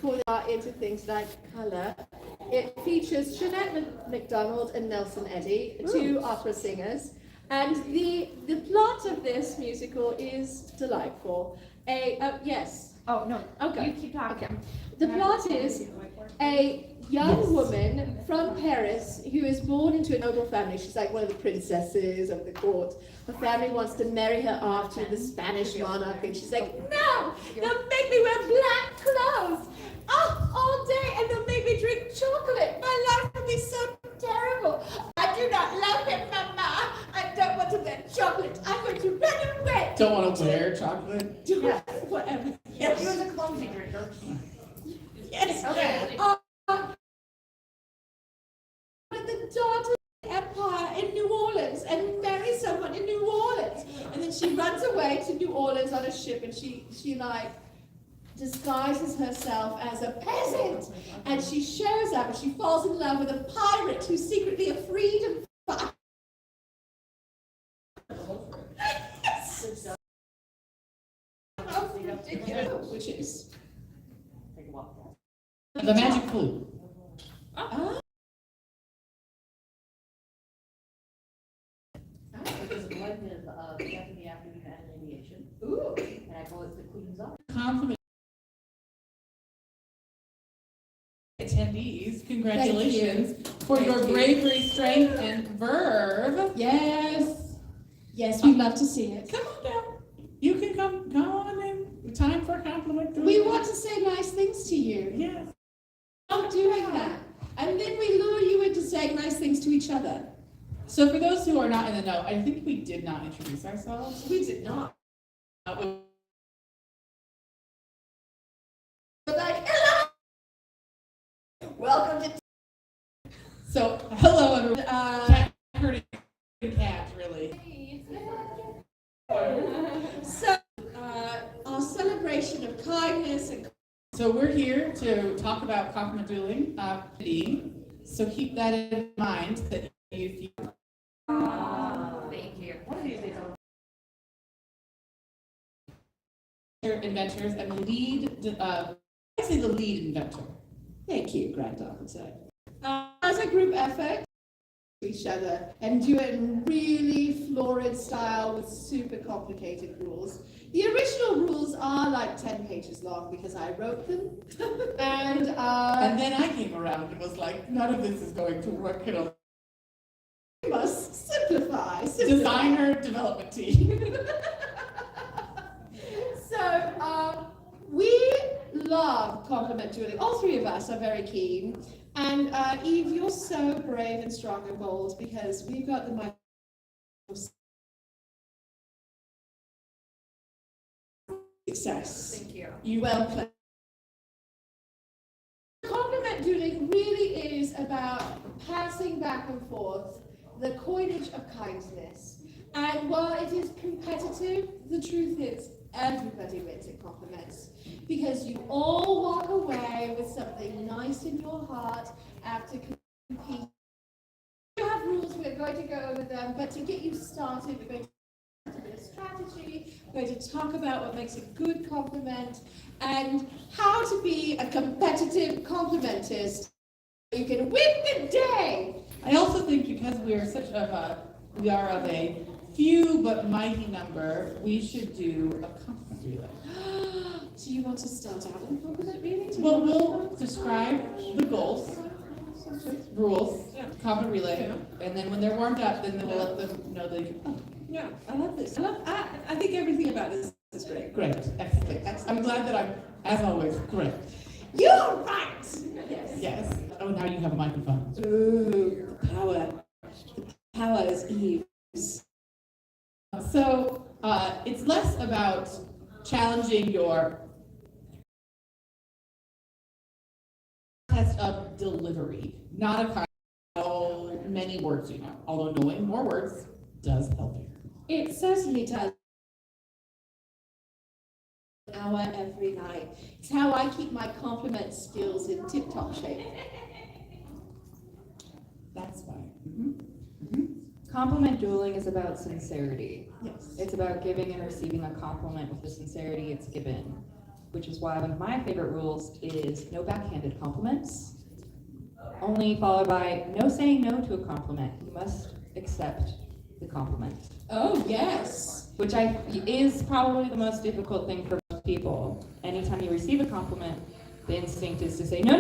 before they are into things like colour. It features Jeanette MacDonald and Nelson Eddy, two opera singers. And the plot of this musical is delightful. Yes. Oh, no. Okay. You keep talking. Okay. The plot is a young woman from Paris who is born into a noble family. She's like one of the princesses of the court. Her family wants to marry her off to the Spanish monarch, and she's like, no, they'll make me wear black clothes all day, and they'll make me drink chocolate. My life will be so terrible. I do not love him, Mama. I don't want to wear chocolate. I'm going to run away. Don't want to wear chocolate? Yeah, whatever. Yes. He was a clumsy drinker. Yes. Okay. The daughter of the empire in New Orleans and marry someone in New Orleans. And then she runs away to New Orleans on a ship, and she like disguises herself as a peasant. And she shows up and she falls in love with a pirate who's secretly a freedom fighter. Which is The magic flute. It's a blend of Japanese African and aviation. ooh. And I call it the Queen's Eye. Compliment attendees. Congratulations for your bravery, strength, and verve. Yes. Yes, we'd love to see it. Come on down. You can come on in. Time for a compliment. We want to say nice things to you. Yes. Stop doing that. And then we lure you into saying nice things to each other. So for those who are not in the know, I think we did not introduce ourselves. We did not. Uh, But like, hello! Welcome to So hello everyone. Cat herding cat, really. So, our celebration of kindness and So we're here to talk about compliment dueling. So keep that in mind that if you Thank you. What do you think? inventors and lead, I say the lead inventor. thank you, Grand Officer. As a group effort, each other and do it in really florid style with super complicated rules. The original rules are like 10 pages long because I wrote them. And then I came around and was like, none of this is going to work. We must simplify. Designer development team. So, we love compliment dueling. All three of us are very keen. And Eve, you're so brave and strong and bold because we've got the mic. Success. Thank you. You well played. Compliment dueling really is about passing back and forth the coinage of kindness. And while it is competitive, the truth is everybody wins at compliments because you all walk away with something nice in your heart after competing. We have rules, we're going to go over them, but to get you started, we're going to a bit of strategy, we're going to talk about what makes a good compliment and how to be a competitive complimentist. You can win the day. I also think because we are we are of a few but mighty number, we should do a compliment relay. Do you want to start out with a compliment reading? Well, we'll describe the goals, rules, compliment relay, and then when they're warmed up, then we'll let them know they can. Oh, Yeah, I love this. I think everything about this is great. great, excellent. I'm glad that I'm, as always, correct. You're right! Yes. Yes. Oh, now you have a microphone. Ooh, the power. The power is Eve's. So it's less about challenging your test of delivery, not a kind of how many words you know, although knowing more words does help you. It certainly does. An hour every night. It's how I keep my compliment skills in tip-top shape. That's why. Compliment dueling is about sincerity. Yes. It's about giving and receiving a compliment with the sincerity it's given, which is why one of my favorite rules is no backhanded compliments. Only followed by no saying no to a compliment. You must accept the compliment. Oh, yes. Which is probably the most difficult thing for most people. Anytime you receive a compliment, the instinct is to say, no,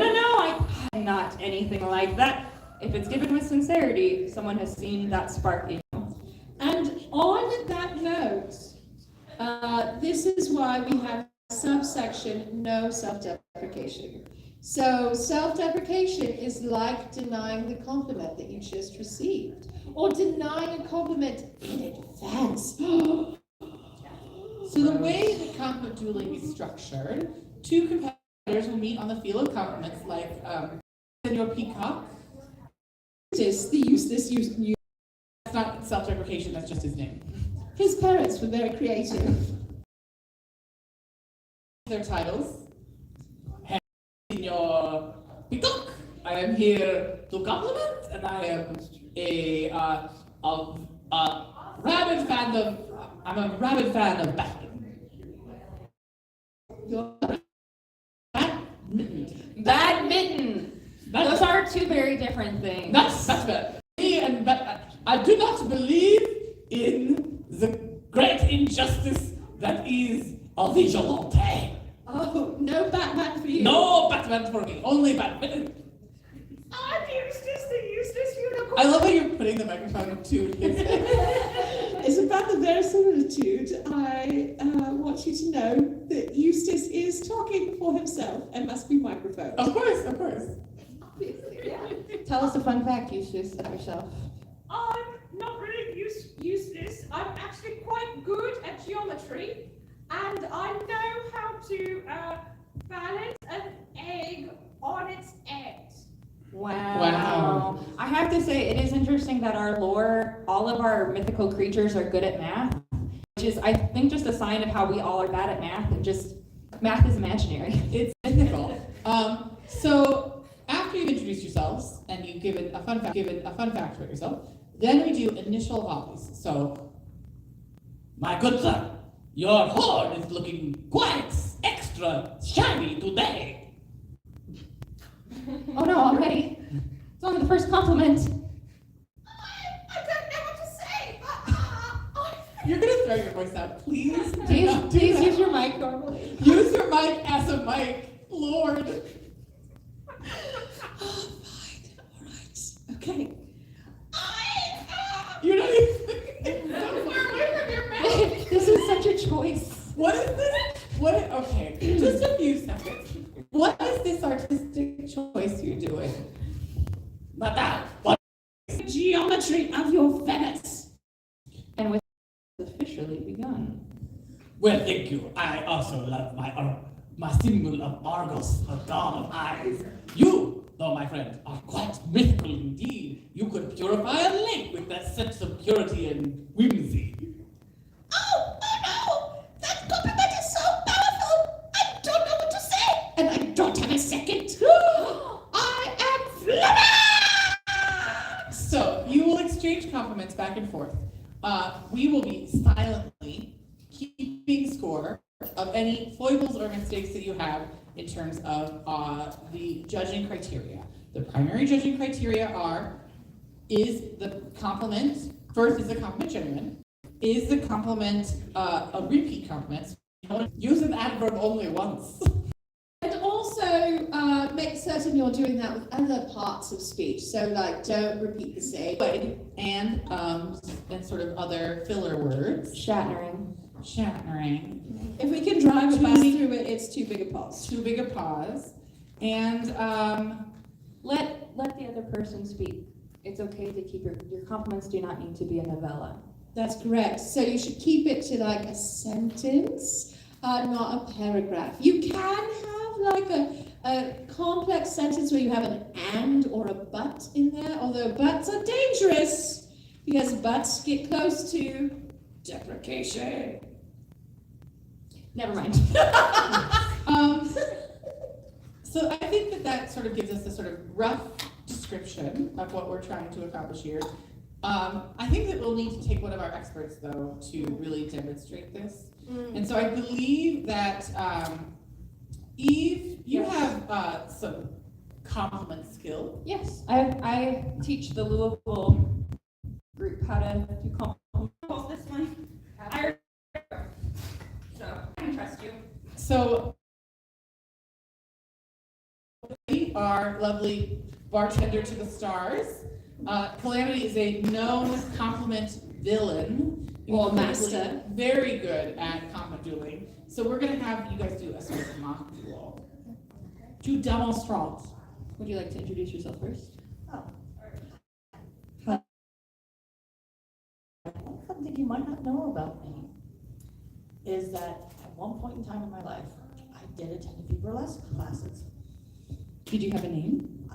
I'm not anything like that. If it's given with sincerity, someone has seen that spark in you. And on that note, this is why we have subsection no self-deprecation. So self-deprecation is like denying the compliment that you just received, or denying a compliment in advance. So the way that compliment dueling is structured, two competitors will meet on the field of compliments, like Senor Peacock. That's not self-deprecation, that's just his name. His parents were very creative. Their titles. Senor Peacock, I am here to compliment, and I am a rabid fan of Batman. You're Badminton! Those are two very different things. That's better. Me and Batman. I do not believe in the great injustice that is a vigilante. Oh, no Batman for you. No Batman for me, only Batman. I'm the useless unicorn. I love how you're putting the microphone to his head. It's about the verisimilitude. I want you to know that Eustace is talking for himself and must be microphoned. Of course. Tell us a fun fact, Eustace, about yourself. I'm not really useless. I'm actually quite good at geometry, and I know how to balance an egg on its eggs. Wow. I have to say, it is interesting that our lore, all of our mythical creatures are good at math, which is, I think, just a sign of how we all are bad at math, and just, math is imaginary. It's mythical. So after you've introduced yourselves and you've given a fun fact about yourself, then we do initial hobbies. So, my good sir, your horn is looking quite extra shiny today. Oh no, already. It's only the first compliment. I don't know what to say. You're gonna throw your voice out, please. Please use your mic normally. Use your mic as a mic, Lord. Oh, fine. All right. Okay. You're not even. This is such a choice. What is this? Okay, just a few seconds. What is this artistic choice you're doing? Madame, what? Geometry of your feathers. And with officially begun. Well, thank you. I also love my symbol of Argos, a god of eyes. You, though, my friend, are quite mythical indeed. You could purify a lake with that sense of purity and whimsy. Oh no! That compliment is so powerful! I don't know what to say! And I don't have a second! I am flabbergasted! So, you will exchange compliments back and forth. We will be silently keeping score of any foibles or mistakes that you have in terms of the judging criteria. The primary judging criteria are, is the compliment genuine? Is the compliment a repeat compliment? Use an adverb only once. And also make certain you're doing that with other parts of speech. So like don't repeat the same. And sort of other filler words. Shattering. If we can drive a bus through it, it's too big a pause. Too big a pause. And Let the other person speak. It's okay to keep your compliments do not need to be a novella. That's correct. So you should keep it to like a sentence, not a paragraph. You can have like a complex sentence where you have an and or a but in there, although buts are dangerous because buts get close to deprecation. Never mind. So I think that sort of gives us a sort of rough description of what we're trying to accomplish here. I think that we'll need to take one of our experts, though, to really demonstrate this. And so I believe that Eve, you Yes. have some compliment skill. Yes, I teach the Louisville group how to do compliments. This one, so I can trust you. So, our lovely bartender to the stars. Calamity is a known compliment villain. Or Incredibly master. Very good at compliment dueling. So we're gonna have you guys do a sort of mock duel. Tu demonstrantes. Would you like to introduce yourself first? Something you might not know about me is that at one point in time in my life, I did attend a few burlesque classes. Did you have a name?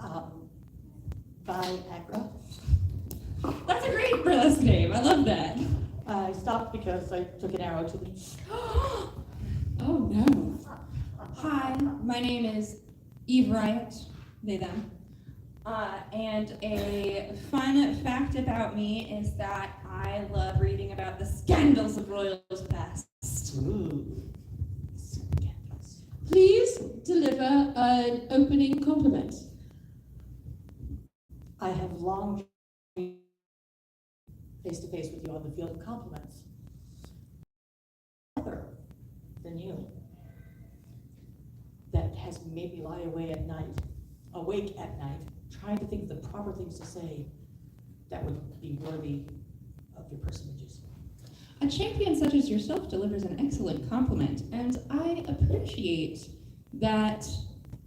Viagra. That's a great burlesque name. I love that. I stopped because I took an arrow to the Oh no. Hi, my name is Eve Riot, they them. And a fun fact about me is that I love reading about the scandals of royals past. Ooh. Scandalous. Please deliver an opening compliment. I have long been face to face with you on the field of compliments. Other than you that has made me lie awake at night, trying to think of the proper things to say that would be worthy of your personages. A champion such as yourself delivers an excellent compliment, and I appreciate that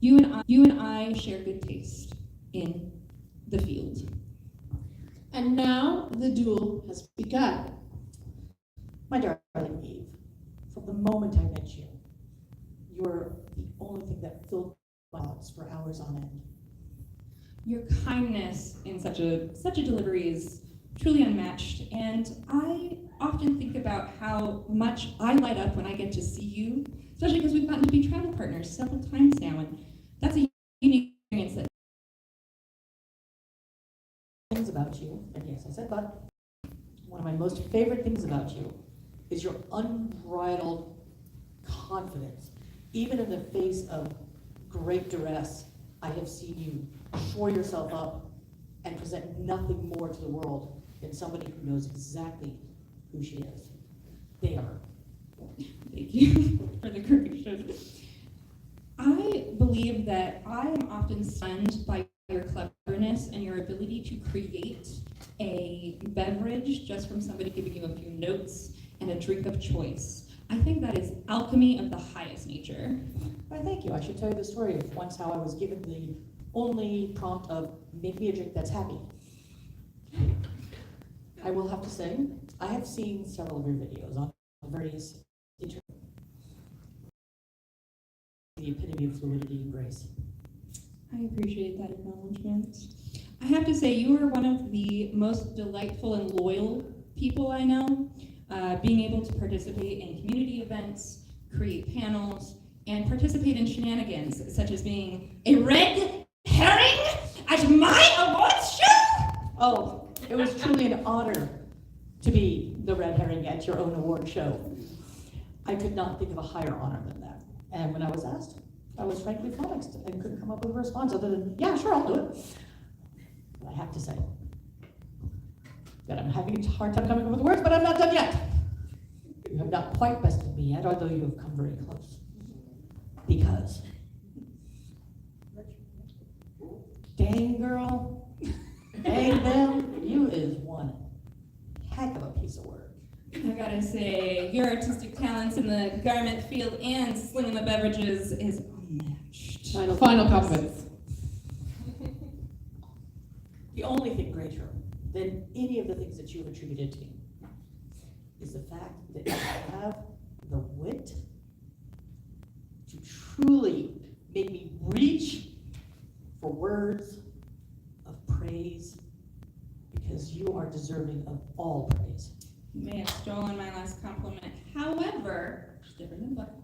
you and I share good taste in the field. And now the duel has begun. My darling Eve, from the moment I met you, you were the only thing that filled my thoughts for hours on end. Your kindness in such a delivery is truly unmatched, and I often think about how much I light up when I get to see you, especially because we've gotten to be travel partners several times now, and that's a unique experience that Things about you, and yes, I said but, one of my most favorite things about you is your unbridled confidence. Even in the face of great duress, I have seen you shore yourself up and present nothing more to the world than somebody who knows exactly who she is. There. Thank you for the correction. I believe that I am often stunned by your cleverness and your ability to create a beverage just from somebody giving you a few notes and a drink of choice. I think that is alchemy of the highest nature. Why, thank you. I should tell you the story of once how I was given the only prompt of make me a drink that's happy. I will have to say, I have seen several of your videos on various the epitome of fluidity and grace. I appreciate that acknowledgement. I have to say, you are one of the most delightful and loyal people I know. Being able to participate in community events, create panels, and participate in shenanigans, such as being a red herring at my awards show. Oh, it was truly an honor to be the red herring at your own award show. I could not think of a higher honor than that. And when I was asked, I was frankly flummoxed and couldn't come up with a response other than, yeah, sure, I'll do it. But I have to say that I'm having a hard time coming up with words, but I'm not done yet. You have not quite bested me yet, although you have come very close. Because, dang girl, dang them, you is one heck of a piece of work. I gotta say, your artistic talents in the garment field and slinging the beverages is unmatched. Final compliments. The only thing greater than any of the things that you have attributed to me is the fact that you have the wit to truly make me reach for words of praise because you are deserving of all praise. You may have stolen my last compliment. However, it's different than what?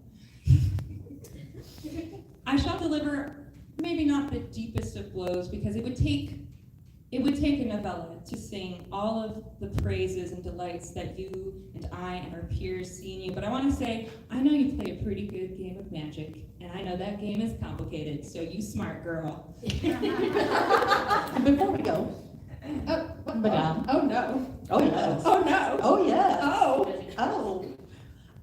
I shall deliver maybe not the deepest of blows because it would take It would take a novella to sing all of the praises and delights that you and I and our peers see in you, but I want to say, I know you play a pretty good game of magic, and I know that game is complicated, so you smart girl. And before we go, Madame. Oh no. Oh, yes. Oh no. Oh, yes. Oh. Oh.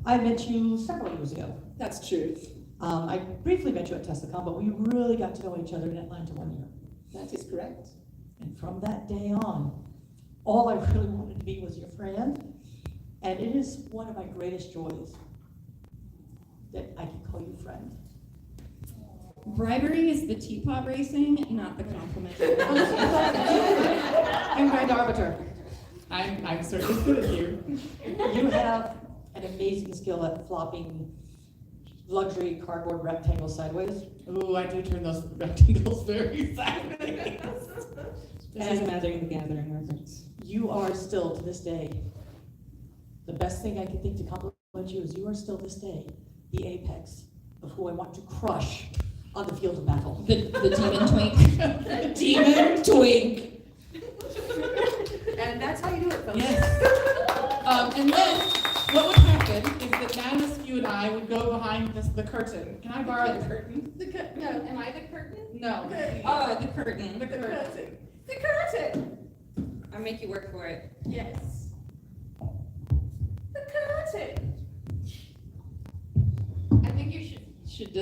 I met you several years ago. That's true. I briefly met you at TESACON, but we really got to know each other in Atlanta one year. That is correct. And from that day on, all I really wanted to be was your friend. And it is one of my greatest joys that I can call you friend. Bribery is the teapot racing, not the compliment. And Grand Arbiter, I'm certainly good at you. you have an amazing skill at flopping luxury cardboard rectangles sideways. Ooh, I do turn those rectangles very sideways. This is Gathering the Gathering reference. You are still, to this day, the best thing I can think to compliment you is you are still this day the apex of who I want to crush on the field of battle. The demon twink. The demon twink. And that's how you do it, folks. Yes. And then what would happen is that now Askew and I would go behind the curtain. Can I borrow the curtain? No, am I the curtain? No. Oh, the curtain. The curtain. The curtain. I'll make you work for it. Yes. The curtain. I think you should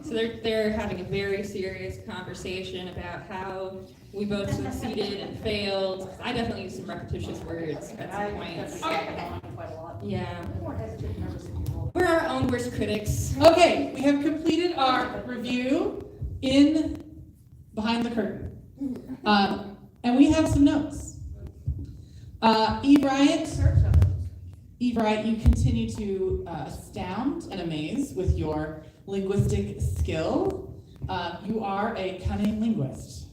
so they're having a very serious conversation about how we both succeeded and failed. I definitely used some repetitious words at some points. Yeah. We're our own worst critics. Okay, we have completed our review in Behind the Curtain. And we have some notes. Eve Bryant, you continue to astound and amaze with your linguistic skill. You are a cunning linguist.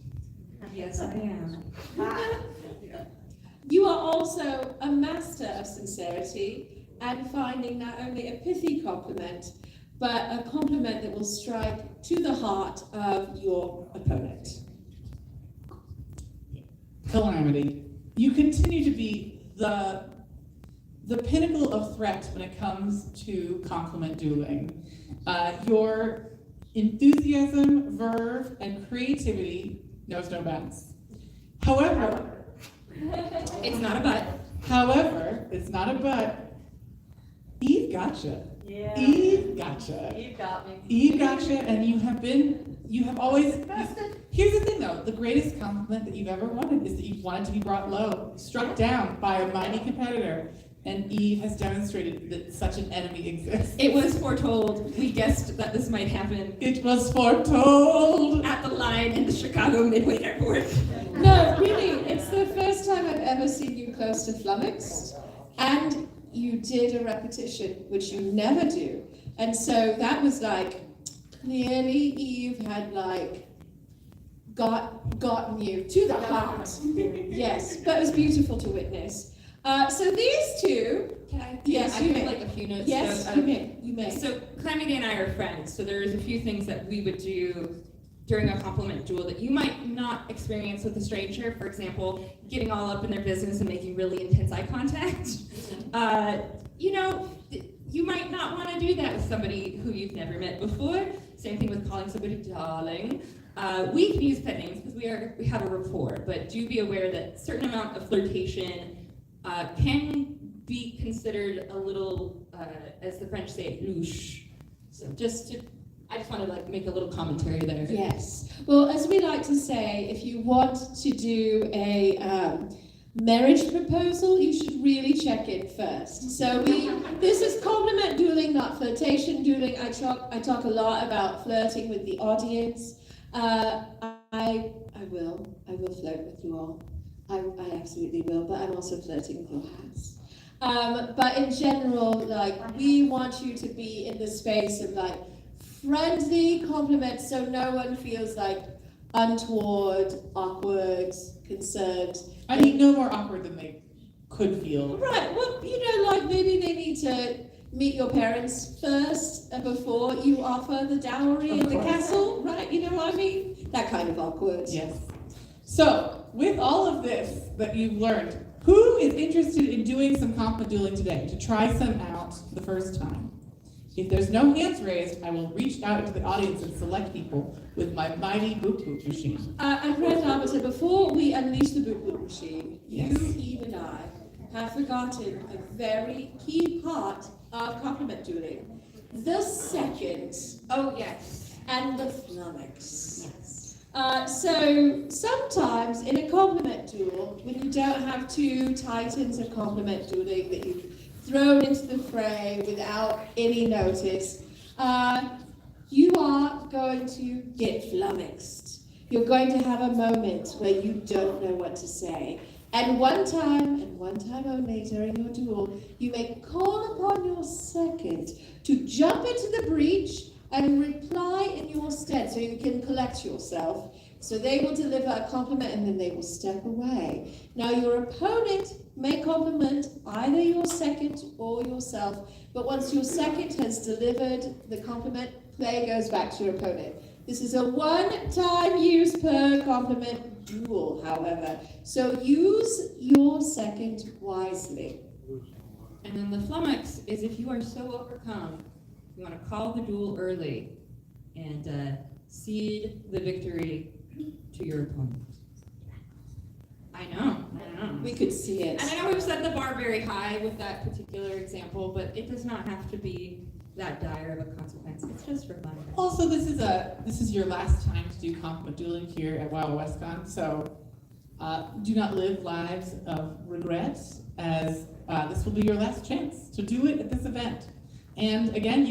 Yes, I am. You are also a master of sincerity and finding not only a pithy compliment, but a compliment that will strike to the heart of your opponent. Calamity, you continue to be the pinnacle of threat when it comes to compliment dueling. Your enthusiasm, verve, and creativity knows no bounds. However, It's not a but. it's not a but. Eve gotcha. Yeah. Eve gotcha. You got me. Eve gotcha, and you have always. Here's the thing though, the greatest compliment that you've ever wanted is that you've wanted to be brought low, struck down by a mighty competitor, and Eve has demonstrated that such an enemy exists. It was foretold. We guessed that this might happen It was foretold. at the line in the Chicago Midway Airport. No, really, it's the first time I've ever seen you close to flummoxed, and you did a repetition, which you never do. And so that was like, clearly Eve had like, gotten you to the heart. Yes, but it was beautiful to witness. So these two, yes, I you have may. like a few notes. Yes, So, you may. You may. So Calamity and I are friends, so there's a few things that we would do during a compliment duel that you might not experience with a stranger. For example, getting all up in their business and making really intense eye contact. You might not want to do that with somebody who you've never met before. Same thing with calling somebody darling. We can use pet names because we have a rapport, but do be aware that a certain amount of flirtation can be considered a little, as the French say, louche. So I just want to make a little commentary there. Yes. Well, as we like to say, if you want to do a marriage proposal, you should really check it first. So this is compliment dueling, not flirtation dueling. I talk a lot about flirting with the audience. I will flirt with you all. I absolutely will, but I'm also flirting with your house. But in general, we want you to be in the space of friendly compliments, so no one feels untoward, awkward, concerned. I mean, no more awkward than they could feel. Right, well, maybe they need to meet your parents first before you offer the dowry in the castle, right? You know what I mean? That kind of awkward. Yes. So, with all of this that you've learned, who is interested in doing some compliment dueling today, to try some out the first time? If there's no hands raised, I will reach out into the audience and select people with my mighty boop boop machine. And Red Arbiter, before we unleash the boot boot machine, Yes. you, Eve, and I have forgotten a very key part of compliment dueling. The second. Oh, yes. And the flummox. So sometimes in a compliment duel, when you don't have two titans of compliment dueling that you've thrown into the fray without any notice, you are going to get flummoxed. You're going to have a moment where you don't know what to say. And one time only during your duel, you may call upon your second to jump into the breach and reply in your stead so you can collect yourself. So they will deliver a compliment and then they will step away. Now your opponent may compliment either your second or yourself, but once your second has delivered the compliment, play goes back to your opponent. This is a one-time use per compliment duel, however, so use your second wisely. And then the flummox is if you are so overcome, you want to call the duel early and cede the victory to your opponent. I know. We could see it. And I know we've set the bar very high with that particular example, but it does not have to be that dire of a consequence. It's just for fun. Also, this is your last time to do compliment dueling here at WoW WestCon, so do not live lives of regret, as this will be your last chance to do it at this event. And again,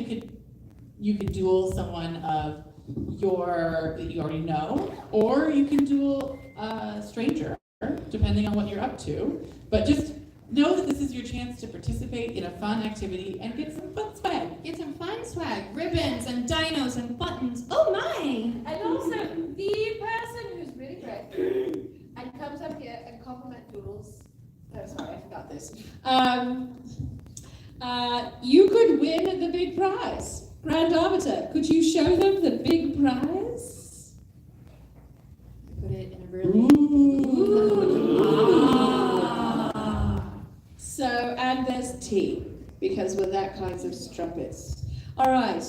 you could duel someone of that you already know, or you can duel a stranger, depending on what you're up to. But just know that this is your chance to participate in a fun activity and get some fun swag. Get some fun swag, ribbons and dinos and buttons. Oh my! And also, the person who's really great and comes up here and compliment duels. Oh, sorry, I forgot this. You could win the big prize. Grand Arbiter, could you show them the big prize? Put it in a really. So, and there's tea, because we're that kinds of strumpets. All right.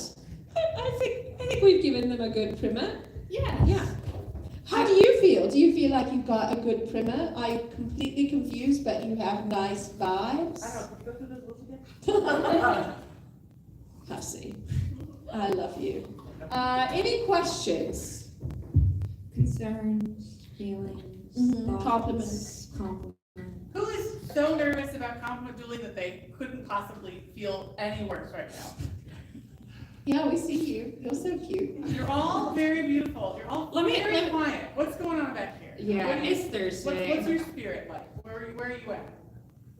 I think we've given them a good primer. Yeah. How do you feel? Do you feel like you've got a good primer? Are you completely confused, but you have nice vibes? I don't know, can you go through those rules again? Hussy. I love you. Any questions? Concerns, feelings, thoughts, Compliments. Who is so nervous about compliment dueling that they couldn't possibly feel any worse right now? Yeah, we see you. You're so cute. You're all very beautiful. You're all Let me- very quiet. What's going on back here? Yeah, What do you- it's Thursday. What's your spirit like? Where are you at?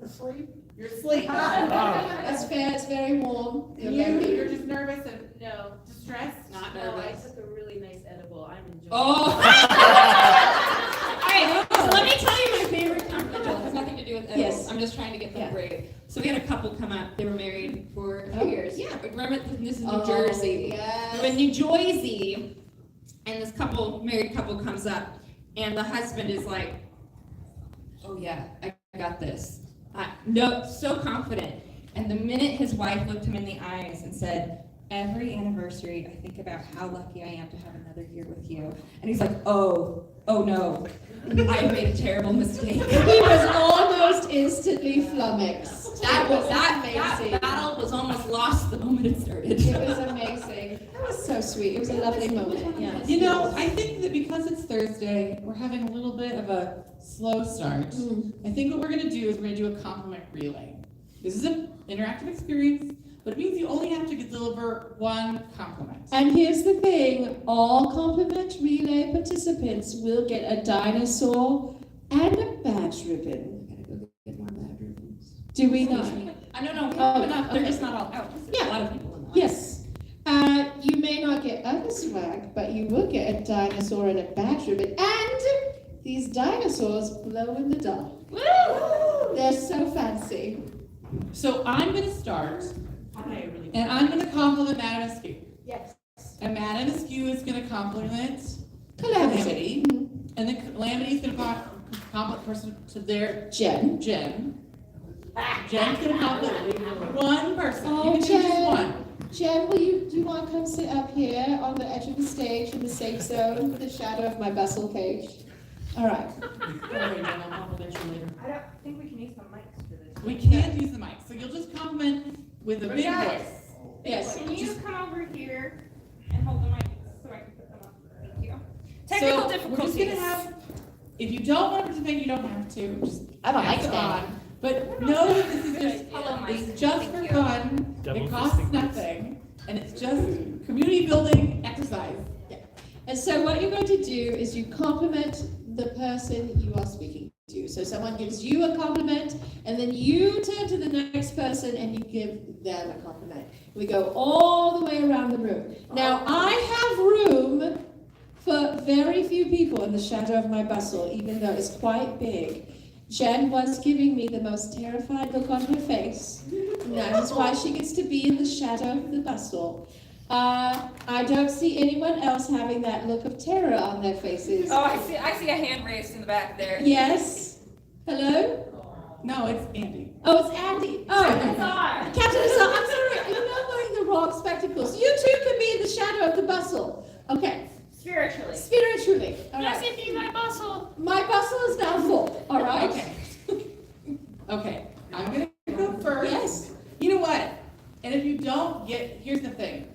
Asleep? You're asleep. That's fair. It's very warm. You're just nervous and No, distressed? Not no, I nervous. took a really nice edible. I'm enjoying Oh! Alright, so let me tell you my favorite compliment duel. It has nothing to do with edibles. Yes. I'm just trying to get them Yeah. brave. So we had a couple come up. They were married for a few years. Yeah, but remember, this is New Oh, Jersey. yes. We're in New Jersey, and this married couple comes up, and the husband is like, oh yeah, I got this. No, so confident. And the minute his wife looked him in the eyes and said, every anniversary, I think about how lucky I am to have another year with you. And he's like, oh no, I made a terrible mistake. He was almost instantly flummoxed. That amazing. battle was almost lost the moment it started. It was amazing. That was so sweet. It was a lovely moment. Yes. You know, I think that because it's Thursday, we're having a little bit of a slow start. I think what we're going to do is we're going to do a compliment relay. This is an interactive experience, but it means you only have to deliver one compliment. And here's the thing, all compliment relay participants will get a dinosaur and a badge ribbon. I gotta go get more bad ribbons. Do we not? I don't know, we Oh, have enough. They're okay. just not all out. There's Yeah. a lot of people in line. Yes. You may not get other swag, but you will get a dinosaur and a badge ribbon. And these dinosaurs glow in the dark. Woo! They're so fancy. So I'm going to start, and I'm going to compliment Madam Askew. Yes. And Madam Askew is going to compliment Calamity. And then Calamity's gonna compliment person to their Jen. Jen. Jen's gonna compliment one person. Oh, You can choose Jen. one. Jen, do you want to come sit up here on the edge of the stage in the safe zone, the shadow of my bustle cage? All right. Don't worry, Jen, I'll compliment you later. I don't think we can use the mics for this. We can't use the mic, so you'll just compliment with a big Guys, voice. Yes. Can you come over here and hold the mic so I can put them up? Thank you. Technical So, difficulties. we're just gonna have, if you don't want to participate, you don't have to, just I'm a pass mic it stand. on. But know that this is just, Hello, Mike. it's just for Thank you. fun, Double it costs fisting. nothing, and it's just community building exercise. And so what you're going to do is you compliment the person you are speaking to. So someone gives you a compliment, and then you turn to the next person and you give them a compliment. We go all the way around the room. Now, I have room for very few people in the shadow of my bustle, even though it's quite big. Jen was giving me the most terrified look on her face, and that is why she gets to be in the shadow of the bustle. I don't see anyone else having that look of terror on their faces. Oh, I see a hand raised in the back there. Yes? Hello? No, it's Andy. Oh, it's Andy. Oh, Captain Azar, I'm sorry, you're not wearing the wrong spectacles. You too can be in the shadow of the bustle. Okay, Spiritually. spiritually. All Yes, right. indeed, my bustle. My bustle is now full, all right? Okay. Okay, I'm gonna go first. Yes. You know what? And if you don't get, here's the thing.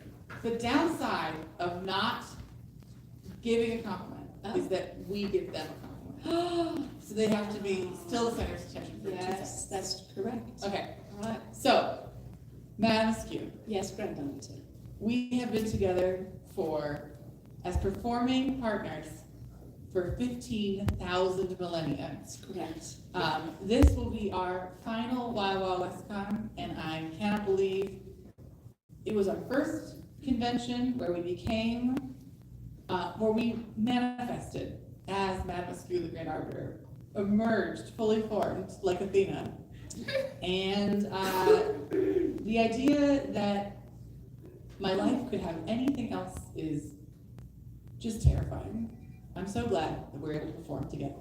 The downside of not giving a compliment is that we give them a compliment. So they have to be still the center of attention for 2 seconds. Yes, that's correct. Okay, All right. so, Madam Askew, Yes, Grand Arbiter. we have been together as performing partners for 15,000 millennia. That's correct. This will be our final Wild Wild WestCon, and I cannot believe it was our first convention where we became, where we manifested as Madame Askew, the Grand Arbiter, emerged fully formed like Athena. And the idea that my life could have anything else is just terrifying. I'm so glad that we're able to perform together.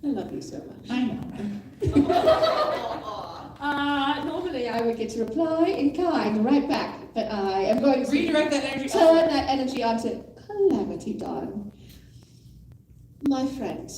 I love you so much. I know. Normally I would get to reply in kind right back, but I am going to Redirect that energy. turn that energy onto Calamity Dawn. My friend,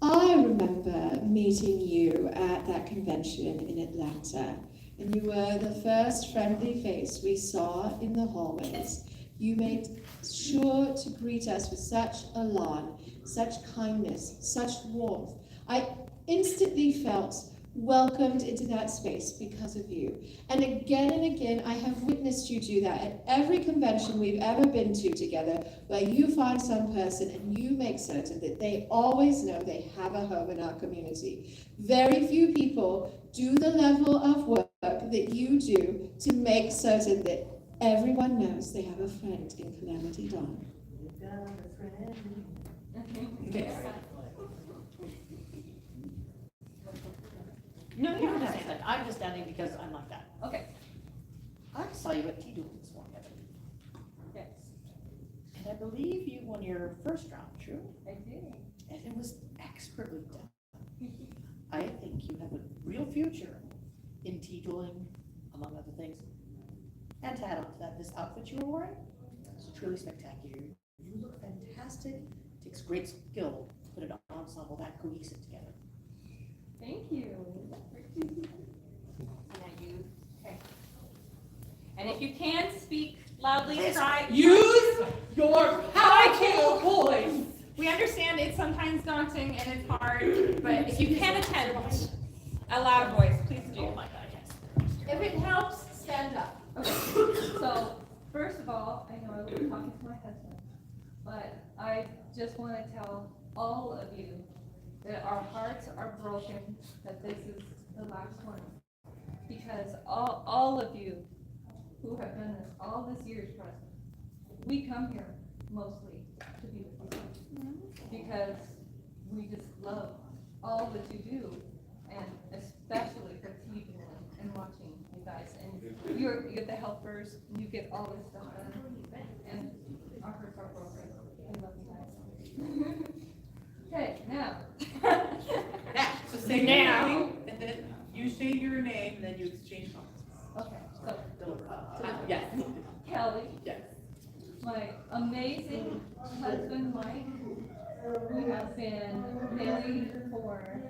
I remember meeting you at that convention in Atlanta, and you were the first friendly face we saw in the hallways. You made sure to greet us with such elan, such kindness, such warmth. I instantly felt welcomed into that space because of you. And again, I have witnessed you do that at every convention we've ever been to together, where you find some person and you make certain that they always know they have a home in our community. Very few people do the level of work that you do to make certain that everyone knows they have a friend in Calamity Dawn. Okay. No, you don't have to say that. I'm just adding because I'm like that. Okay. I saw you at T-Duel this morning, Yes, and I believe you won your first round, true? I did. And it was expertly done. I think you have a real future in T-Dueling, among other things. And to add on to that, this outfit you were wearing is truly spectacular. You look fantastic. It takes great skill to put an ensemble that cohesive together. Thank you. And you, okay. And if you can speak loudly, try. Use your powerful voice. We understand it's sometimes daunting and it's hard, but if you can attempt a loud voice, please do. Oh my God, yes. If it helps, stand up. Okay, so first of all, I know I was talking to my husband, but I just want to tell all of you that our hearts are broken, that this is the last one. Because all of you who have done this all this years for us, we come here mostly to be with you. Because we just love all that you do, and especially for TV and watching you guys, and you get the helpers, you get all this stuff done, and our hearts are broken. I love you guys. Okay, now. Now, so say your Now. name, and then you say your name, and then you exchange comments. Okay, so Yes. Kelly, Yes. my amazing husband Mike, we have been married for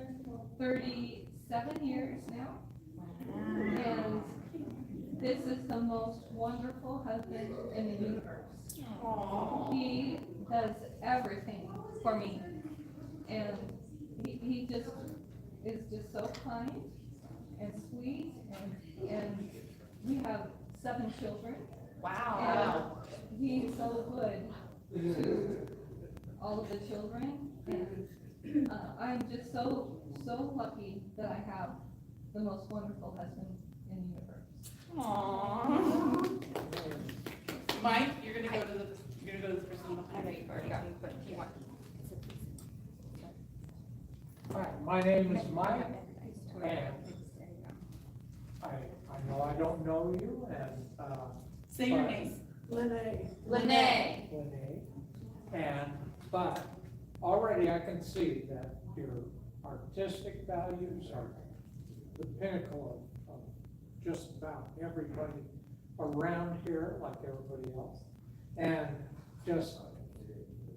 37 years now. And this is the most wonderful husband in the universe. He does everything for me. And he just is just so kind and sweet, and we have 7 children. Wow. And he's so good to all of the children, and I'm just so lucky that I have the most wonderful husband in the universe. Aww. Mike, you're gonna go to this person behind. I know you've already gotten, but you want. Hi, my name is Mike, and I know I don't know you, and, Say your name. Lene. Lene. But already I can see that your artistic values are the pinnacle of just about everybody around here, like everybody else. And just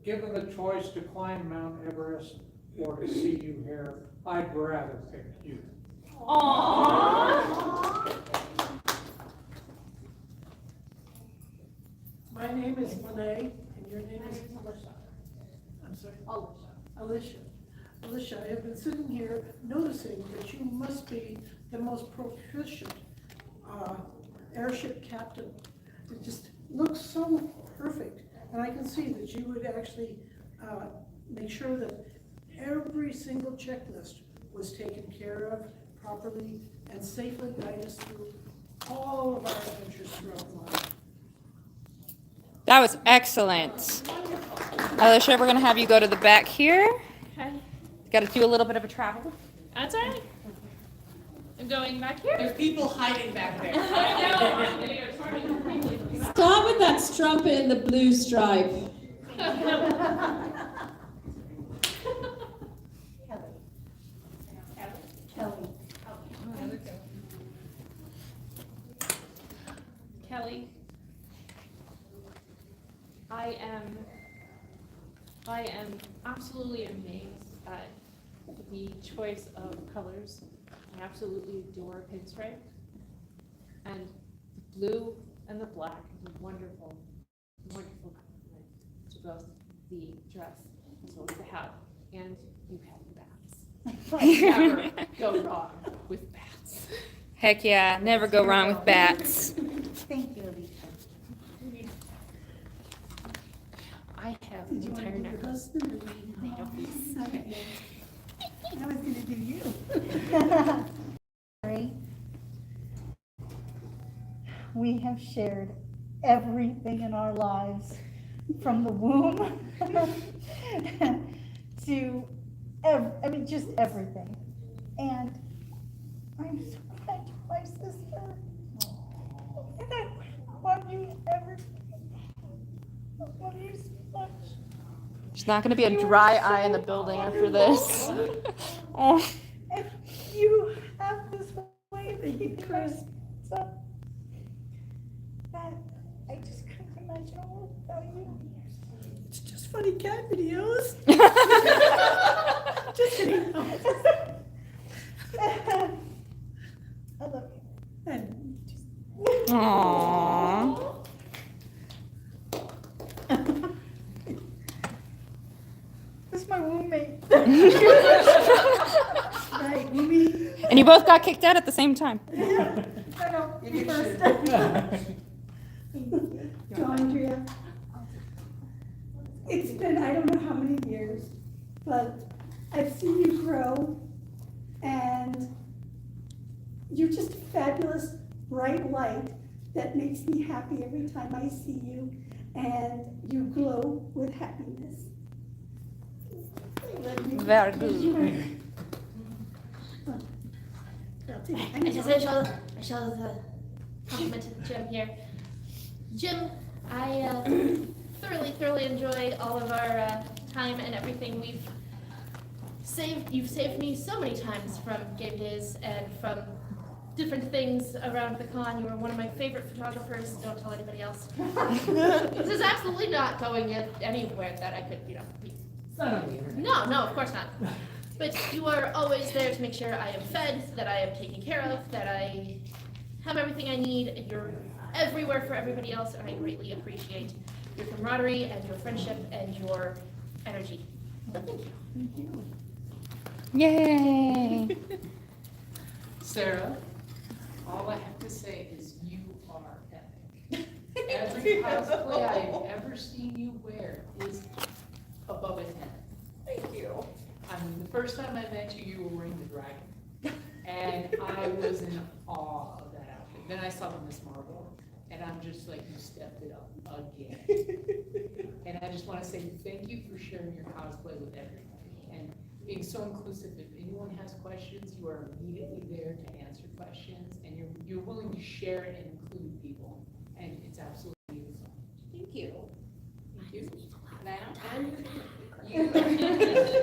given the choice to climb Mount Everest or to see you here, I'd rather pick you. Aww. My name is Lene, and your name is Alicia. I'm sorry? Alicia. Alicia, I have been sitting here noticing that you must be the most proficient airship captain. It just looks so perfect, and I can see that you would actually make sure that every single checklist was taken care of properly and safely guide us through all of our adventures throughout life. That was excellent. Alicia, we're going to have you go to the back here. Okay. Got to do a little bit of a travel. That's all right. I'm going back here. There's people hiding back there. Start with that strumpet and the blue stripe. Kelly, I am absolutely amazed at the choice of colors. I absolutely adore pinstripe. And the blue and the black is a wonderful, wonderful compliment to both the dress as well as the hat. And you have bats. Never go wrong with bats. Heck yeah, never go wrong with bats. Thank you, Alicia. I have Did you want to entire do your necklace. husband or me? Okay. I was gonna do you. Sorry. We have shared everything in our lives, from the womb to, just everything. And I'm so glad you're my sister. And I love you everything. I love you so much. There's not going to be a dry eye in the building after this. Oh. And you have this way that you trust so that I just couldn't imagine a world without you. It's just funny cat videos. Just kidding. I love you. And just Aww. This is my roommate. right, we And you both got kicked out at the same time. I know, you first. Andrea, it's been I don't know how many years, but I've seen you grow, and you're just a fabulous, bright light that makes me happy every time I see you, and you glow with happiness. Very good. I just I shall compliment Jim here. Jim, I thoroughly enjoyed all of our time and everything you've saved me so many times from game days and from different things around the con. You were one of my favorite photographers. Don't tell anybody else. This is absolutely not going anywhere that I could, be. It's not on the internet. No, of course not. But you are always there to make sure I am fed, that I am taken care of, that I have everything I need, and you're everywhere for everybody else, and I greatly appreciate your camaraderie and your friendship and your energy. So thank you. Yay! Sarah, all I have to say is you are epic. Every cosplay I've ever seen you wear is above a 10. Thank you. I mean, the first time I met you, you were wearing the dragon. And I was in awe of that outfit. Then I saw the Miss Marvel, and I'm just like, you stepped it up again. And I just want to say thank you for sharing your cosplay with everybody and being so inclusive. If anyone has questions, you are immediately there to answer questions, and you're willing to share it and include people. And it's absolutely beautiful. Thank you. Thank you.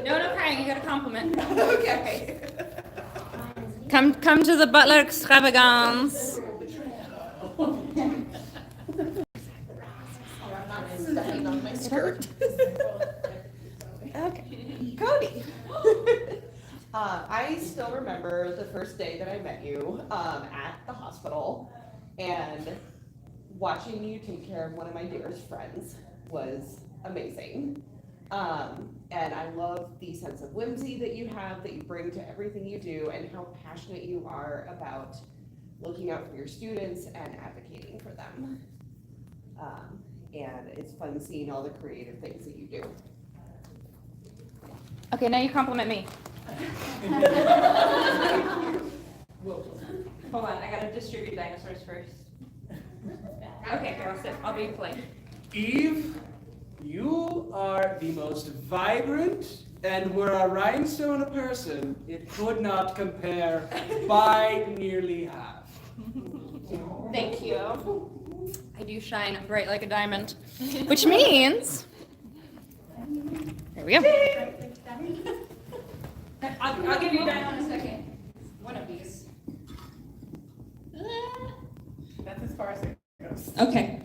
No crying. You got a compliment. Okay. Come to the Butler extravagance. Stepping on my skirt. Okay. Cody. I still remember the first day that I met you at the hospital, and watching you take care of one of my dearest friends was amazing. And I love the sense of whimsy that you have, that you bring to everything you do, and how passionate you are about looking out for your students and advocating for them. And it's fun seeing all the creative things that you do. Okay, now you compliment me. Hold on, I gotta distribute dinosaurs first. Okay, here, I'll be polite. Eve, you are the most vibrant, and were a rhinestone a person, it could not compare by nearly half. Thank you. I do shine bright like a diamond, which means, there we go. I'll give you that in a second. One of these. That's as far as it goes. Okay.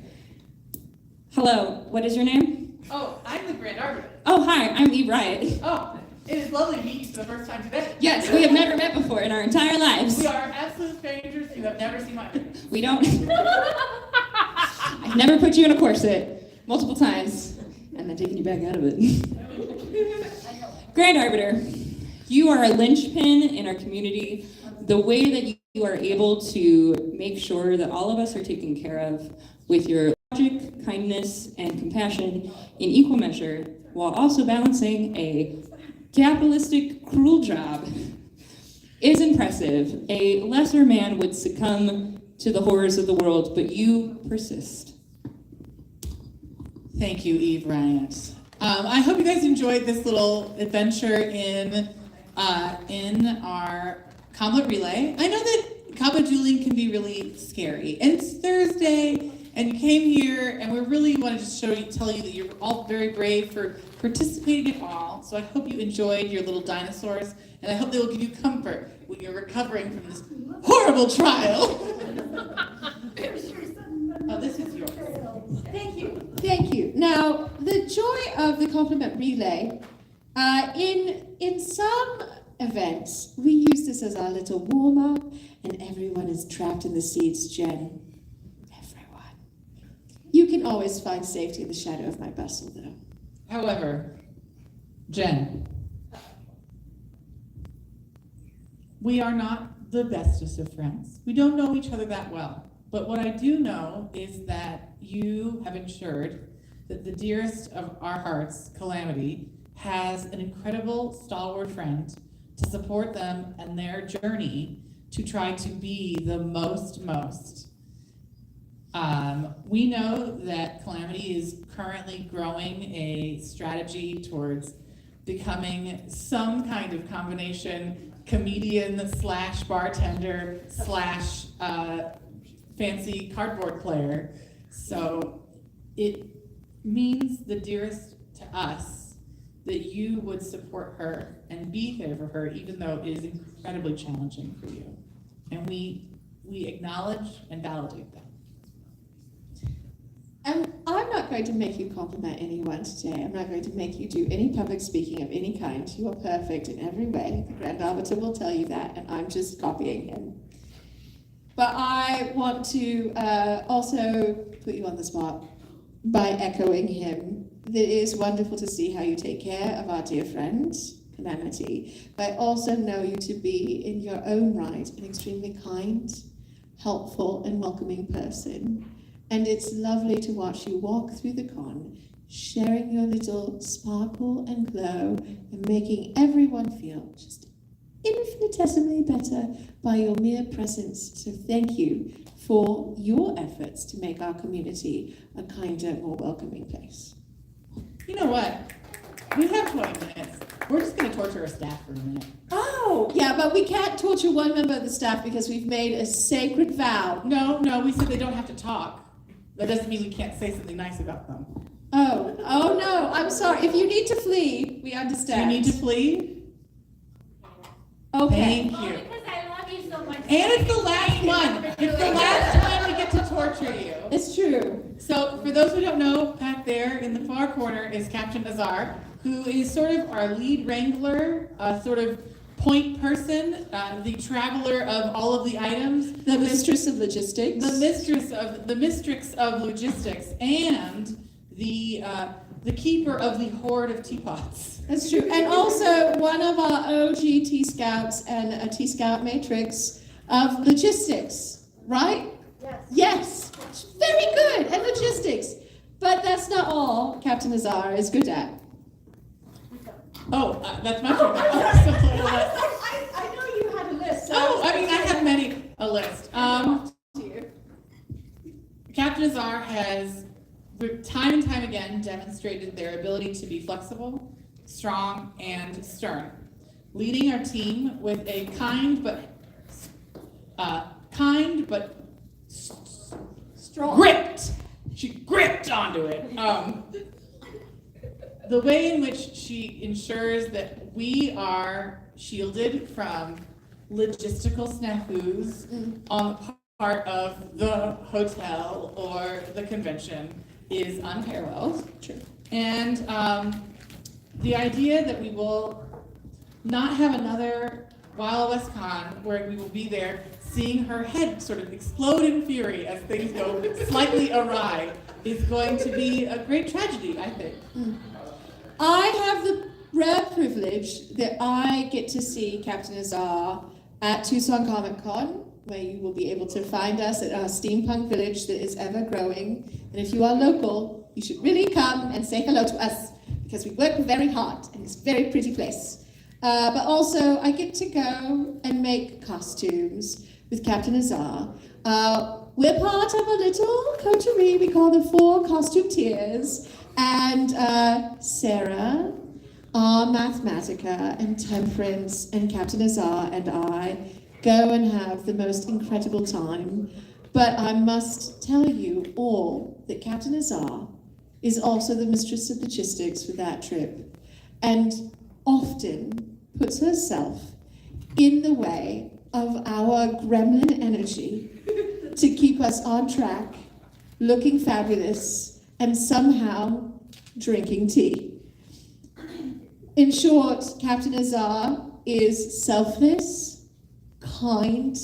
Hello, what is your name? Oh, I'm the Grand Arbiter. Oh, hi, I'm Eve Riot. Oh, it is lovely to meet you for the first time today. Yes, we have never met before in our entire lives. We are absolute strangers. You have never seen my face. We don't. I've never put you in a corset multiple times and then taken you back out of it. Grand Arbiter, you are a linchpin in our community. The way that you are able to make sure that all of us are taken care of with your logic, kindness, and compassion in equal measure, while also balancing a capitalistic, cruel job, is impressive. A lesser man would succumb to the horrors of the world, but you persist. Thank you, Eve Riot. I hope you guys enjoyed this little adventure in our Combat Relay. I know that Combat dueling can be really scary, and it's Thursday, and you came here, and we really want to tell you that you're all very brave for participating at all. So I hope you enjoyed your little dinosaurs, and I hope they will give you comfort when you're recovering from this horrible trial. Oh, this is yours. Thank you. Thank you. Now, the joy of the compliment relay, in some events, we use this as our little warm-up, and everyone is trapped in the seats, Jen. Everyone. You can always find safety in the shadow of my bustle, though. However, Jen, we are not the bestest of friends. We don't know each other that well. But what I do know is that you have ensured that the dearest of our hearts, Calamity, has an incredible stalwart friend to support them and their journey to try to be the most. We know that Calamity is currently growing a strategy towards becoming some kind of combination comedian slash bartender slash fancy cardboard player. So it means the dearest to us that you would support her and be there for her, even though it is incredibly challenging for you. And we acknowledge and validate that. And I'm not going to make you compliment anyone today. I'm not going to make you do any public speaking of any kind. You are perfect in every way. The Grand Arbiter will tell you that, and I'm just copying him. But I want to also put you on the spot by echoing him. It is wonderful to see how you take care of our dear friend, Calamity. But I also know you to be, in your own right, an extremely kind, helpful, and welcoming person. And it's lovely to watch you walk through the con, sharing your little sparkle and glow, and making everyone feel just infinitesimally better by your mere presence. So thank you for your efforts to make our community a kinder, more welcoming place. You know what? We have 20 minutes. We're just going to torture our staff for a minute. Oh, yeah, but we can't torture one member of the staff because we've made a sacred vow. No, we said they don't have to talk. That doesn't mean we can't say something nice about them. Oh no, I'm sorry. If you need to flee, we understand. Do you need to flee? Okay. Thank you. Because I love you so much. And it's the last one. It's the last time we get to torture you. It's true. So, for those who don't know, back there in the far corner is Captain Azar, who is sort of our lead wrangler, sort of point person, the traveler of all of the items, The mistress of logistics. the mistress of logistics, and the keeper of the hoard of teapots. That's true. And also one of our OG T-Scouts and a T-Scout matrix of logistics, right? Yes. Very good at logistics. But that's not all Captain Azar is good at. Oh, that's my turn. I know you had a list. I have many a list. Captain Azar has time and time again demonstrated their ability to be flexible, strong, and stern, leading our team with a kind but strong. Gripped. She gripped onto it. The way in which she ensures that we are shielded from logistical snafus on the part of the hotel or the convention is unparalleled. True. And the idea that we will not have another Wild West Con where we will be there seeing her head sort of explode in fury as things go slightly awry is going to be a great tragedy, I think. I have the rare privilege that I get to see Captain Azar at Tucson Comic Con, where you will be able to find us at our steampunk village that is ever growing. And if you are local, you should really come and say hello to us because we work very hard and it's a very pretty place. But also, I get to go and make costumes with Captain Azar. We're part of a little coterie we call the 4 Costume Tiers. And Sarah, our Mathematica, and Temperance, and Captain Azar, and I go and have the most incredible time. But I must tell you all that Captain Azar is also the mistress of logistics for that trip, and often puts herself in the way of our gremlin energy to keep us on track, looking fabulous, and somehow drinking tea. In short, Captain Azar is selfless, kind,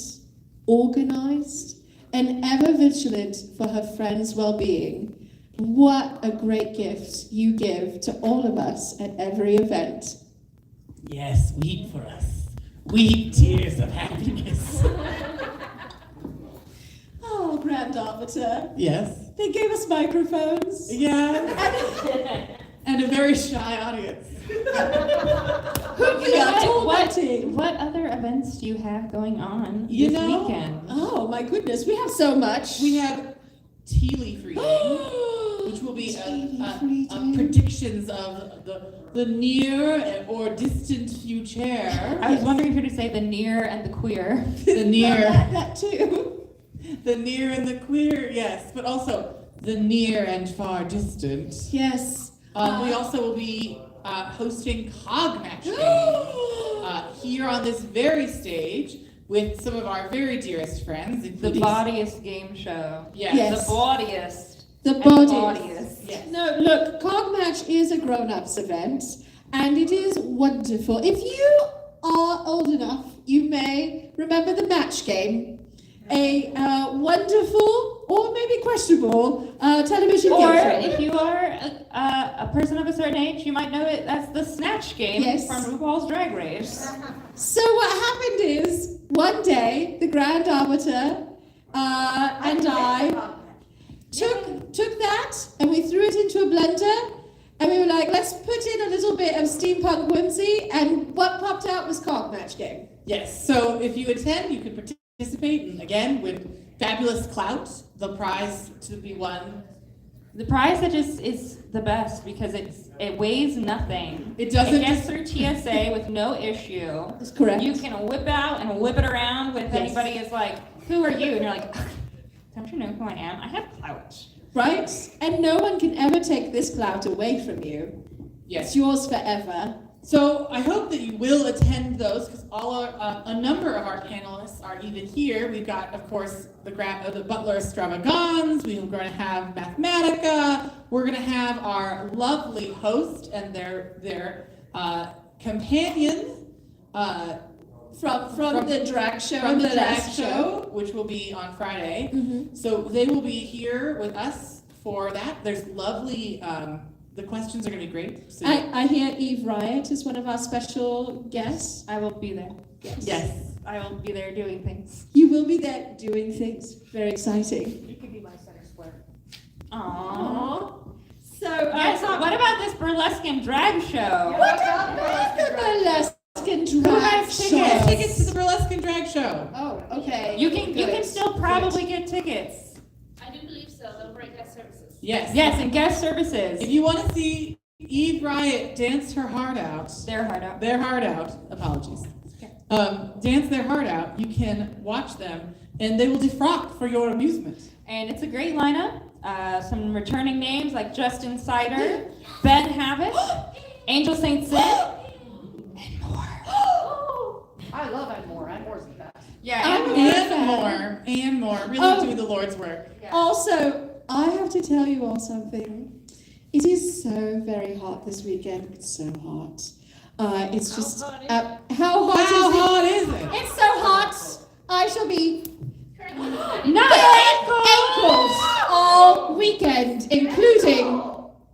organized, and ever vigilant for her friends' well-being. What a great gift you give to all of us at every event. Yes, weep for us. Weep tears of happiness. Oh, Grand Arbiter. Yes. They gave us microphones. Yeah. And a very shy audience. Who we are tormenting. What other events do you have going on You this know, weekend? Oh my goodness, we have so much. We have tea leaf reading, which will will be predictions of the near or distant future. I was wondering if you were to say the near and the queer. The near. That too. The near and the queer, yes, but also the near and far distant. Yes. We also will be hosting Cog Match Day here on this very stage with some of our very dearest friends, The including bawdiest game show. Yes. The bawdiest. The And bawdiest. Yes. No, look, Cog Match is a grown-ups event, and it is wonderful. If you are old enough, you may remember the match game, a wonderful or maybe questionable television Or game show. if you are a person of a certain age, you might know it as the Snatch Game Yes. from RuPaul's Drag Race. So what happened is, one day, the Grand Arbiter and I took that and we threw it into a blender, and we were like, let's put in a little bit of steampunk whimsy, and what popped out was Cog Match Game. Yes, so if you attend, you can participate, and again, with fabulous clout, the prize to be won. The prize that just is the best because it weighs nothing. It doesn't It gets through TSA with no issue. That's correct. You can whip out and whip it around with Yes. anybody is like, who are you? And you're like, don't you know who I am? I have clout. Right? And no one can ever take this clout away from you. Yes. It's yours forever. So I hope that you will attend those because a number of our panelists are even here. We've got, of course, the Butler Extravagans. We're going to have Mathematica. We're going to have our lovely host and their companion From the drag show. from the drag last show, which will be on Friday. Mhm. So they will be here with us for that. There's lovely. The questions are going to be great. So I hear Eve Riot is one of our special guests. I will be there. yes. I will be there doing things. You will be there doing things. Very exciting. You could be my center square. Aww. So, Yes, what about this burlesque and drag show? what about the burlesque and Who drag has show? Yes, tickets to the Burlesque and Drag Show. Oh, okay. You can Good. still probably get tickets. I do believe so. They'll break guest services. Yes. Yes, and guest services. If you want to see Eve Riot dance her heart out, Their heart out. their heart out, apologies, dance their heart out, you can watch them and they will defrock for your amusement. And it's a great lineup. Some returning names like Justin Sider, Ben Habit, Angel St. Sid, and more. I love Anne Moore. Anne Moore's the best. Yeah, I'm a and big fan. And more, really Oh. doing the Lord's work. Also, I have to tell you all something. It is so very hot this weekend. It's so hot. It's just hot is how How hot is it? It's so hot. I shall be not ankles all weekend, including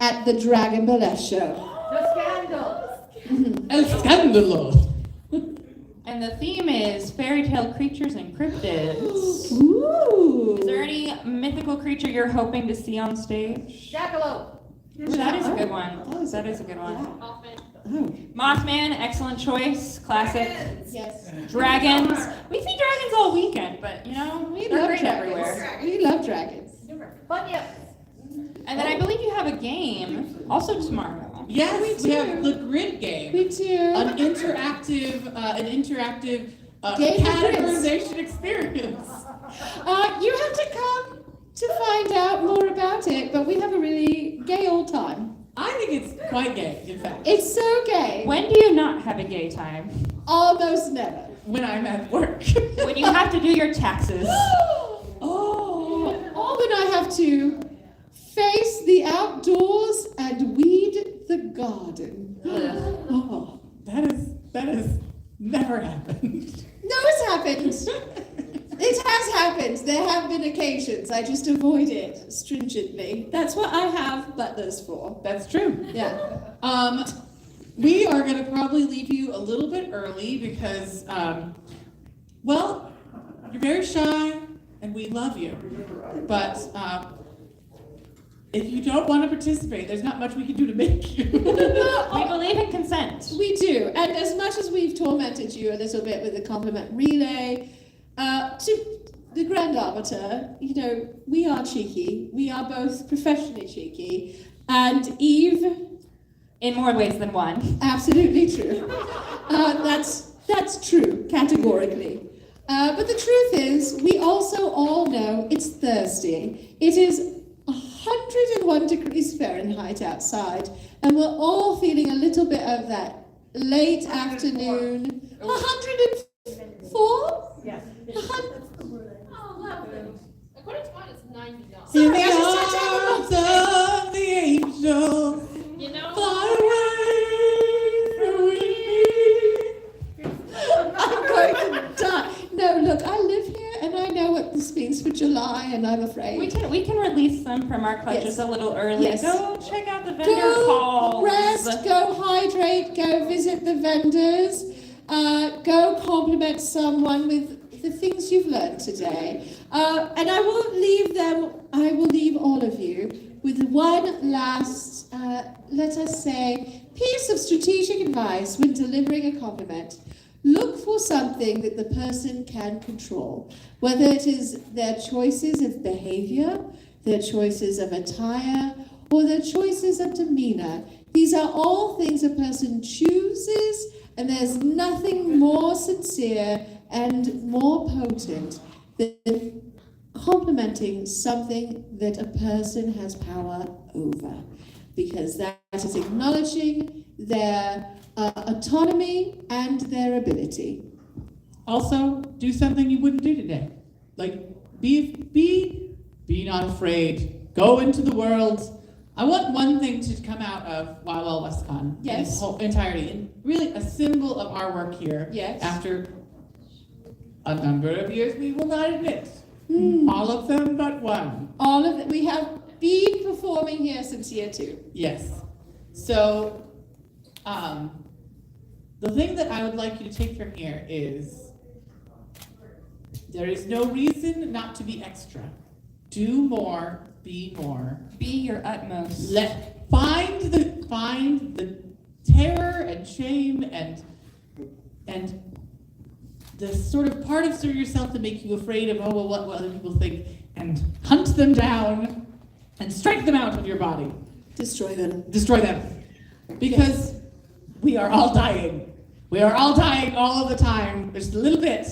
at the Dragon Burlesque show. The Scandal. El Scandalo. And the theme is fairy tale creatures and cryptids. Ooh. Is there any mythical creature you're hoping to see on stage? Jackalope. That is a good one. That is a good one. Often. Oh. Mothman, excellent choice. Classic. Yes. Dragons. We see dragons all weekend, but you know, We they're love great dragons. everywhere. We love dragons. Bunyip. And then I believe you have a game also tomorrow. Yes, we have the grid game. We do. An interactive Game of grids. categorization experience. You have to come to find out more about it, but we have a really gay old time. I think it's quite gay, in fact. It's so gay. When do you not have a gay time? Almost never. When I'm at work. When you have to do your taxes. Oh, or when I have to face the outdoors and weed the garden. Oh, That has never happened. no, it's happened. It has happened. There have been occasions. I just avoid it stringently. That's what I have butlers for. That's true. Yeah. We are going to probably leave you a little bit early because, well, you're very shy and we love you. But if you don't want to participate, there's not much we can do to make you. We believe in consent. We do. And as much as we've tormented you a little bit with the compliment relay, the Grand Arbiter, you know, we are cheeky. We are both professionally cheeky. And Eve... In more ways than one. Absolutely true. That's true, categorically. But the truth is, we also all know it's Thursday. It is 101 degrees Fahrenheit outside, and we're all feeling a little bit of that late afternoon. 104? Yes. Oh, lovely. According to mine, it's 99. In the arms of the angel, You know, far away from me. I'm going to die. No, look, I live here and I know what this means for July, and I'm afraid. We can release them from our clutches Yes. a little early. Yes. Go check out the vendor Go calls. rest, go hydrate, go visit the vendors, go compliment someone with the things you've learned today. And I will leave all of you with one last, let us say, piece of strategic advice when delivering a compliment. Look for something that the person can control, whether it is their choices of behavior, their choices of attire, or their choices of demeanor. These are all things a person chooses, and there's nothing more sincere and more potent than complimenting something that a person has power over, because that is acknowledging their autonomy and their ability. Also, do something you wouldn't do today. Like, be not afraid. Go into the world. I want one thing to come out of Wild WestCon in Yes. its whole entirety, and really a symbol of our work here. Yes. After a number of years, we will not admit. All of them but one. All of it. We have been performing here since year 2. Yes. So, the thing that I would like you to take from here is there is no reason not to be extra. Do more, be more. Be your utmost. Find the terror and shame and the sort of part of yourself that make you afraid of, oh, well, what will other people think, and hunt them down and strike them out of your body. Destroy them. Destroy them. Because we are all dying. We are all dying all of the time, just a little bit.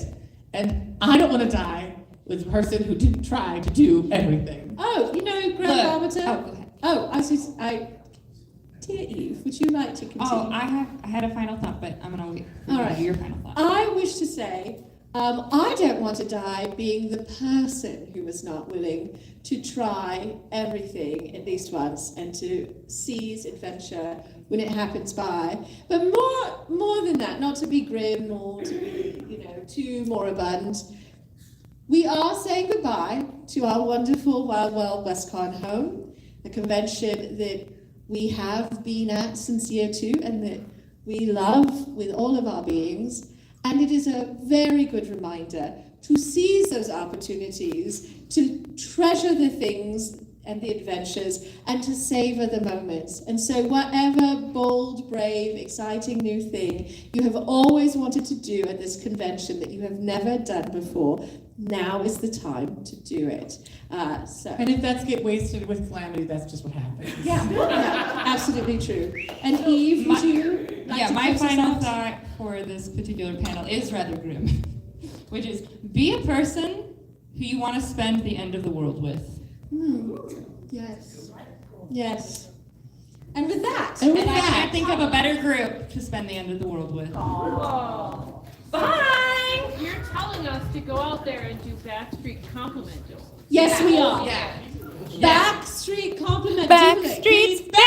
And I don't want to die with a person who didn't try to do everything. Oh, you know, Grand Arbiter. Oh, go ahead. Oh, dear Eve, would you like to continue? Oh, I had a final thought, but I'm gonna wait for you All to right. do your final thought. I wish to say, I don't want to die being the person who was not willing to try everything at least once and to seize adventure when it happens by. But more than that, not to be grim or to be, too moribund. We are saying goodbye to our wonderful Wild WestCon home, a convention that we have been at since year 2 and that we love with all of our beings. And it is a very good reminder to seize those opportunities, to treasure the things and the adventures, and to savor the moments. And so whatever bold, brave, exciting new thing you have always wanted to do at this convention that you have never done before, now is the time to do it. And if that's get wasted with calamity, that's just what happens. Yeah, absolutely true. And Eve, would you like to my close us final out? thought for this particular panel is rather grim, which is be a person who you want to spend the end of the world with. Yes. Yes. And with that, And I can't think of a better group to spend the end of the world with. Whoa. Bye! You're telling us to go out there and do backstreet compliment. yes, we are. Yeah. Backstreet compliment. Backstreet's back!